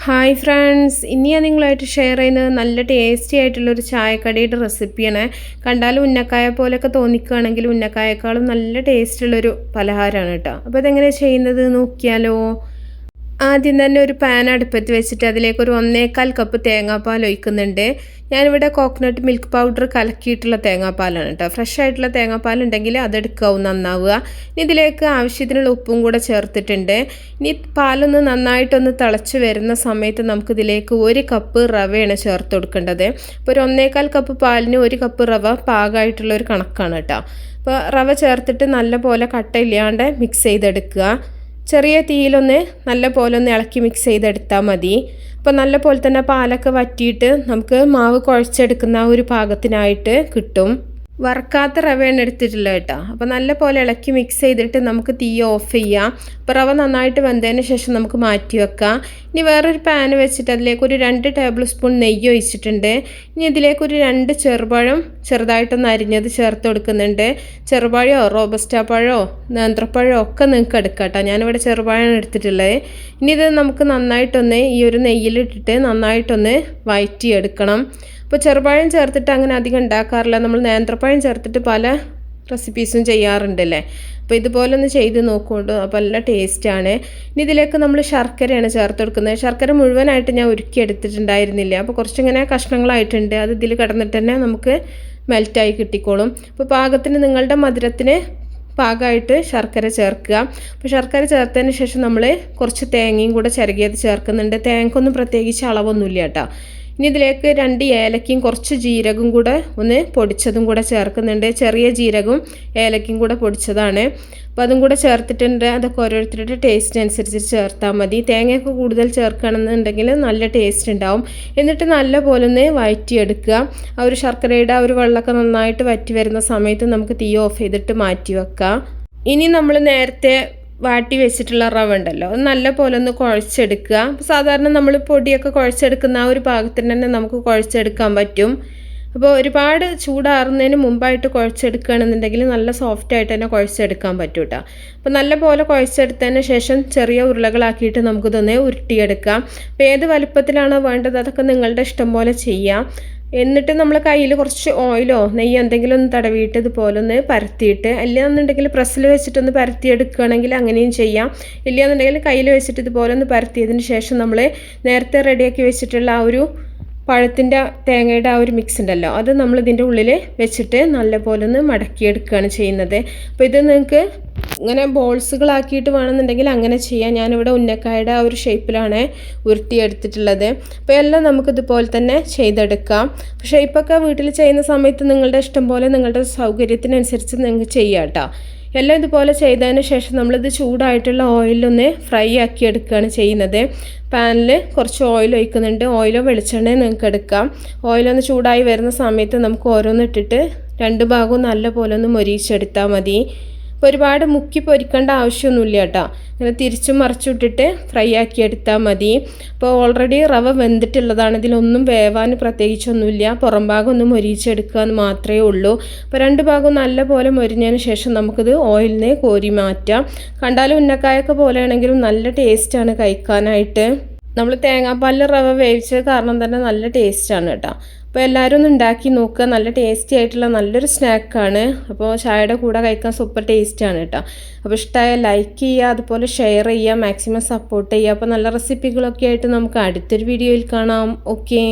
Hi friends, ഇനി ഞാൻ നിങ്ങളായിട്ട് ഷെയർ ചെയ്യുന്നത് നല്ല ടേസ്റ്റി ആയിട്ടുള്ളൊരു ചായക്കടിയുടെ റെസിപ്പിയാണ്. കണ്ടാലും ഉന്നക്കായ പോലെയൊക്കെ തോന്നിക്കുകയാണെങ്കിൽ ഉന്നക്കായേക്കാളും നല്ല ടേസ്റ്റുള്ളൊരു പലഹാരമാണ് കേട്ടോ. അപ്പോൾ ഇതെങ്ങനെയാണ് ചെയ്യുന്നത് നോക്കിയാലോ. ആദ്യം തന്നെ ഒരു പാൻ അടുപ്പത്ത് വെച്ചിട്ട് അതിലേക്ക് ഒരു 1.25 കപ്പ് തേങ്ങാപ്പാൽ ഒഴിക്കുന്നുണ്ട്. ഞാനിവിടെ കോക്കനട്ട് മിൽക്ക് പൗഡർ കലക്കിയിട്ടുള്ള തേങ്ങാപ്പാലാണ് കേട്ടോ. ഫ്രഷ് ആയിട്ടുള്ള തേങ്ങാപ്പാൽ ഉണ്ടെങ്കിൽ അതെടുക്കാവും നന്നാവുക. ഇനി ഇതിലേക്ക് ആവശ്യത്തിനുള്ള ഉപ്പും കൂടെ ചേർത്തിട്ടുണ്ട്. ഇനി പാലൊന്ന് നന്നായിട്ടൊന്ന് തിളച്ച് വരുന്ന സമയത്ത് നമുക്കിതിലേക്ക് 1 കപ്പ് റവയാണ് ചേർത്ത് കൊടുക്കേണ്ടത്. അപ്പോൾ ഒരു 1.25 കപ്പ് പാലിന് 1 കപ്പ് റവ പാകമായിട്ടുള്ള ഒരു കണക്കാണ് കേട്ടോ. അപ്പോൾ റവ ചേർത്തിട്ട് നല്ല പോലെ കട്ടയില്ലാണ്ട് മിക്സ് ചെയ്തെടുക്കുക. ചെറിയ തീയിലൊന്ന് നല്ല പോലെ ഒന്ന് ഇളക്കി മിക്സ് ചെയ്തെടുത്താൽ മതി. അപ്പോൾ നല്ല പോലെ തന്നെ പാലൊക്കെ വറ്റിയിട്ട് നമുക്ക് മാവ് കുഴച്ചെടുക്കുന്ന ഒരു പാകത്തിനായിട്ട് കിട്ടും. വറുക്കാത്ത റവയാണ് എടുത്തിട്ടുള്ളത് കേട്ടോ. അപ്പോൾ നല്ല പോലെ ഇളക്കി മിക്സ് ചെയ്തിട്ട് നമുക്ക് തീ ഓഫ് ചെയ്യാം. അപ്പോൾ റവ നന്നായിട്ട് വെന്തതിന് ശേഷം നമുക്ക് മാറ്റി വെക്കാം. ഇനി വേറൊരു പാൻ വെച്ചിട്ട് അതിലേക്ക് ഒരു 2 ടേബിൾ സ്പൂൺ നെയ്യ് ഒഴിച്ചിട്ടുണ്ട്. ഇനി ഇതിലേക്ക് ഒരു 2 ചെറുപഴം ചെറുതായിട്ടൊന്ന് അരിഞ്ഞത് ചേർത്ത് കൊടുക്കുന്നുണ്ട്. ചെറുപഴമോ റോബസ്റ്റ പഴമോ നേന്ത്രപ്പഴമോ ഒക്കെ നിങ്ങൾക്ക് എടുക്കാം കേട്ടോ. ഞാനിവിടെ ചെറുപഴമാണ് എടുത്തിട്ടുള്ളത്. ഇനി ഇത് നമുക്ക് നന്നായിട്ടൊന്ന് ഈ ഒരു നെയ്യിലിട്ടിട്ട് നന്നായിട്ടൊന്ന് വഴറ്റിയെടുക്കണം. ഇപ്പോൾ ചെറുപഴം ചേർത്തിട്ട് അങ്ങനെ അധികം ഉണ്ടാക്കാറില്ല. നമ്മൾ നേന്ത്രപ്പഴം ചേർത്തിട്ട് പല റെസിപ്പീസും ചെയ്യാറുണ്ടല്ലേ. അപ്പോൾ ഇതുപോലെ ഒന്ന് ചെയ്ത് നോക്കുകൊണ്ടു. അപ്പോൾ നല്ല ടേസ്റ്റാണ്. ഇനി ഇതിലേക്ക് നമ്മൾ ശർക്കരയാണ് ചേർത്ത് കൊടുക്കുന്നത്. ശർക്കര മുഴുവനായിട്ട് ഞാൻ ഉരുക്കി എടുത്തിട്ടുണ്ടായിരുന്നില്ല. അപ്പോൾ കുറച്ചിങ്ങനെ കഷ്ണങ്ങളായിട്ടുണ്ട്. അത് ഇതിൽ കിടന്നിട്ട് തന്നെ നമുക്ക് മെൽറ്റായി കിട്ടിക്കോളും. അപ്പോൾ പാകത്തിന് നിങ്ങളുടെ മധുരത്തിന് പാകമായിട്ട് ശർക്കര ചേർക്കുക. അപ്പോൾ ശർക്കര ചേർത്തതിന് ശേഷം നമ്മൾ കുറച്ച് തേങ്ങയും കൂടെ ചിരകിയത് ചേർക്കുന്നുണ്ട്. തേങ്ങക്കൊന്നും പ്രത്യേകിച്ച് അളവൊന്നുമില്ല കേട്ടോ. ഇനി ഇതിലേക്ക് 2 ഏലക്കയും കുറച്ച് ജീരകവും കൂടെ ഒന്ന് പൊടിച്ചതും കൂടെ ചേർക്കുന്നുണ്ട്. ചെറിയ ജീരകവും ഏലക്കയും കൂടെ പൊടിച്ചതാണ്. അപ്പോൾ അതും കൂടെ ചേർത്തിട്ടുണ്ട്. അതൊക്കെ ഓരോരുത്തരുടെ ടേസ്റ്റ് അനുസരിച്ച് ചേർത്താൽ മതി. തേങ്ങയൊക്കെ കൂടുതൽ ചേർക്കുകയാണെന്നുണ്ടെങ്കിൽ നല്ല ടേസ്റ്റ് ഉണ്ടാവും. എന്നിട്ട് നല്ല പോലെ ഒന്ന് വഴറ്റിയെടുക്കുക. ആ ഒരു ശർക്കരയുടെ ആ ഒരു വെള്ളമൊക്കെ നന്നായിട്ട് വറ്റി വരുന്ന സമയത്ത് നമുക്ക് തീ ഓഫ് ചെയ്തിട്ട് മാറ്റി വെക്കാം. ഇനി നമ്മൾ നേരത്തെ വാട്ടി വെച്ചിട്ടുള്ള റവ ഉണ്ടല്ലോ, അത് നല്ല പോലെ ഒന്ന് കുഴച്ചെടുക്കുക. സാധാരണ നമ്മൾ പൊടിയൊക്കെ കുഴച്ചെടുക്കുന്ന ആ ഒരു പാകത്തിന് തന്നെ നമുക്ക് കുഴച്ചെടുക്കാൻ പറ്റും. അപ്പോൾ ഒരുപാട് ചൂടാറുന്നതിന് മുമ്പായിട്ട് കുഴച്ചെടുക്കുകയാണെന്നുണ്ടെങ്കിൽ നല്ല സോഫ്റ്റായിട്ട് തന്നെ കുഴച്ചെടുക്കാൻ പറ്റും കേട്ടോ. അപ്പോൾ നല്ല പോലെ കുഴച്ചെടുത്തതിന് ശേഷം ചെറിയ ഉരുളകളാക്കിയിട്ട് നമുക്കിതൊന്ന് ഉരുട്ടിയെടുക്കാം. അപ്പോൾ ഏത് വലുപ്പത്തിലാണോ വേണ്ടത് അതൊക്കെ നിങ്ങളുടെ ഇഷ്ടം പോലെ ചെയ്യാം. എന്നിട്ട് നമ്മൾ കയ്യിൽ കുറച്ച് ഓയിലോ നെയ്യോ എന്തെങ്കിലും ഒന്ന് തടവിയിട്ട് ഇതുപോലെ ഒന്ന് പരത്തിയിട്ട്, അല്ലാന്നുണ്ടെങ്കിൽ പ്രസ്സിൽ വെച്ചിട്ടൊന്ന് പരത്തിയെടുക്കുകയാണെങ്കിൽ അങ്ങനെയും ചെയ്യാം. ഇല്ലയെന്നുണ്ടെങ്കിൽ കയ്യിൽ വെച്ചിട്ട് ഇതുപോലെ ഒന്ന് പരത്തിയതിന് ശേഷം നമ്മൾ നേരത്തെ റെഡിയാക്കി വെച്ചിട്ടുള്ള ആ ഒരു പഴത്തിൻ്റെ തേങ്ങയുടെ ആ ഒരു മിക്സ് ഉണ്ടല്ലോ, അത് നമ്മൾ ഇതിൻ്റെ ഉള്ളിൽ വെച്ചിട്ട് നല്ലപോലെ ഒന്ന് മടക്കിയെടുക്കുകയാണ് ചെയ്യുന്നത്. അപ്പോൾ ഇത് നിങ്ങൾക്ക് ഇങ്ങനെ ബോൾസുകളാക്കിയിട്ട് വേണമെന്നുണ്ടെങ്കിൽ അങ്ങനെ ചെയ്യാം. ഞാനിവിടെ ഉന്നക്കായുടെ ആ ഒരു ഷേപ്പിലാണ് ഉരുട്ടിയെടുത്തിട്ടുള്ളത്. അപ്പോൾ എല്ലാം നമുക്കിതുപോലെ തന്നെ ചെയ്തെടുക്കാം. പക്ഷേ ഷേപ്പൊക്കെ വീട്ടിൽ ചെയ്യുന്ന സമയത്ത് നിങ്ങളുടെ ഇഷ്ടം പോലെ നിങ്ങളുടെ സൗകര്യത്തിനനുസരിച്ച് നിങ്ങൾക്ക് ചെയ്യാം കേട്ടോ. എല്ലാം ഇതുപോലെ ചെയ്തതിന് ശേഷം നമ്മളിത് ചൂടായിട്ടുള്ള ഓയിലൊന്ന് ഫ്രൈ ആക്കി എടുക്കുകയാണ് ചെയ്യുന്നത്. പാനിൽ കുറച്ച് ഓയിൽ ഒഴിക്കുന്നുണ്ട്. ഓയിലോ വെളിച്ചെണ്ണയോ നിങ്ങൾക്ക് എടുക്കാം. ഓയിലൊന്ന് ചൂടായി വരുന്ന സമയത്ത് നമുക്ക് ഓരോന്നിട്ടിട്ട് 2 ഭാഗവും നല്ല പോലെ ഒന്ന് മൊരിയിച്ചെടുത്താൽ മതി. അപ്പോൾ ഒരുപാട് മുക്കി പൊരിക്കേണ്ട ആവശ്യമൊന്നുമില്ല കേട്ടോ. ഇങ്ങനെ തിരിച്ചും മറിച്ചിട്ടിട്ട് ഫ്രൈ ആക്കി എടുത്താൽ മതി. അപ്പോൾ ഓൾറെഡി റവ വെന്തിട്ടുള്ളതാണ്. ഇതിലൊന്നും വേവാൻ പ്രത്യേകിച്ചൊന്നുമില്ല. പുറം ഭാഗം ഒന്ന് മൊരിയിച്ചെടുക്കുക എന്ന് മാത്രമേ ഉള്ളൂ. അപ്പോൾ 2 ഭാഗവും നല്ല പോലെ മൊരിഞ്ഞതിന് ശേഷം നമുക്കിത് ഓയിലിൽ നിന്ന് കോരി മാറ്റാം. കണ്ടാലും ഉന്നക്കായൊക്കെ പോലെയാണെങ്കിലും നല്ല ടേസ്റ്റാണ് കഴിക്കാനായിട്ട്. നമ്മൾ തേങ്ങാപ്പാലിൽ റവ വേവിച്ചത് കാരണം തന്നെ നല്ല ടേസ്റ്റാണ് കേട്ടോ. അപ്പോൾ എല്ലാവരും ഒന്ന് ഉണ്ടാക്കി നോക്കുക. നല്ല ടേസ്റ്റി ആയിട്ടുള്ള നല്ലൊരു സ്നാക്കാണ്. അപ്പോൾ ചായയുടെ കൂടെ കഴിക്കാൻ സൂപ്പർ ടേസ്റ്റാണ് കേട്ടോ. അപ്പോൾ ഇഷ്ടമായ ലൈക്ക് ചെയ്യുക, അതുപോലെ ഷെയർ ചെയ്യുക, മാക്സിമം സപ്പോർട്ട് ചെയ്യുക. അപ്പോൾ നല്ല റെസിപ്പികളൊക്കെ ആയിട്ട് നമുക്ക് അടുത്തൊരു വീഡിയോയിൽ കാണാം. ഓക്കേ.